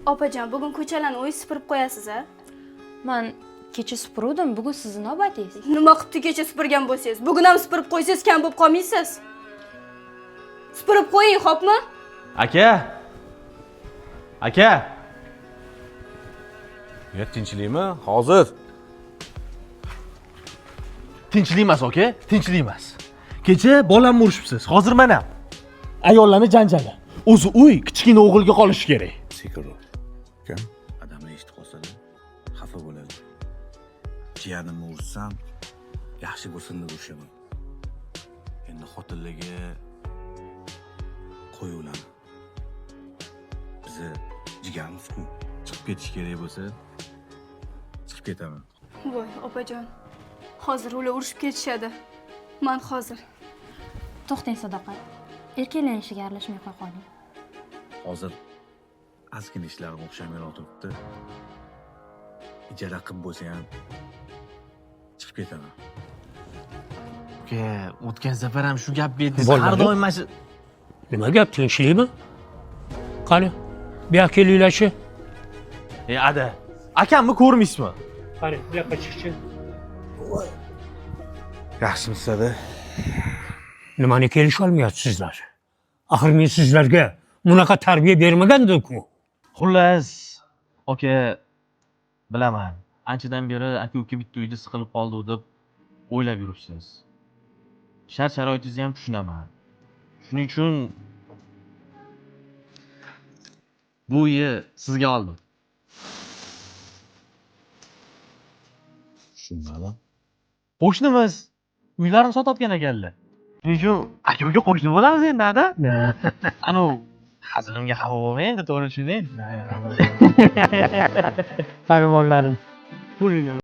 Opajon, bugun ko'chalarni o'zingiz supurib qo'yasiz a? Men kecha supuruvdim, bugun sizni navbatingiz. Nima qilibdi kecha supurgan bo'lsangiz? Bugun ham supurib qo'ysangiz kam bo'lib qolmaysiz. Supurib qo'ying, xo'pmi? Aka! Aka! Ya tinchlikmi? Hozir. Tinchlik emas, aka, tinchlik emas. Kecha bolamni urishibsiz. Hozir mana ayollarni janjali. O'zi uy kichkina o'g'ilga qolishi kerak. Sekiro. Kim? Odamlar eshitib qolsa-da, xafa bo'ladi. Jiyanimni ursam, yaxshi bo'lsin deb urishaman. Endi xotinlarga qo'yuvlarni. Bizi jigarimiz-ku. Chiqib ketish kerak bo'lsa, chiqib ketaman. Voy, opajon. Hozir ular urushib ketishadi. Men hozir. To'xtang Sadoqat. Erkaklanishga aralashmay qo'y qoling. Hozir ozgina ishlarim o'xshamay turibdi. Ijara qilib bo'lsa ham chiqib ketaman. Aka, o'tgan safar ham shu gap berdingiz. Bo'lmadi. Har doim mana shu Nima gap, tinchlikmi? Qani, bu yoqqa kelinglar-chi. ada. Akamni ko'rmaysizmi? Qani, bu yoqqa chiqchi. Yaxshimisiz-da? Nimani kelisha olmayapsizlar? Axir men sizlarga bunaqa tarbiya bermagandim-ku. Xullas, aka, bilaman. Anchadan beri aka-uka bitta uyda siqilib qoldik deb o'ylab yuribsiz. Shart-sharoitingizni ham tushunaman. Shuning uchun bu uyni sizga oldim. Tushunmadim. Qo'shnimiz uylarni sotayotgan ekanlar. Shuning uchun aka-uka qo'shni bo'lamiz endi, ada. Anu, hazilimga xafa bo'lmang, endi to'g'ri tushuning. Farzandlarim. Pulingni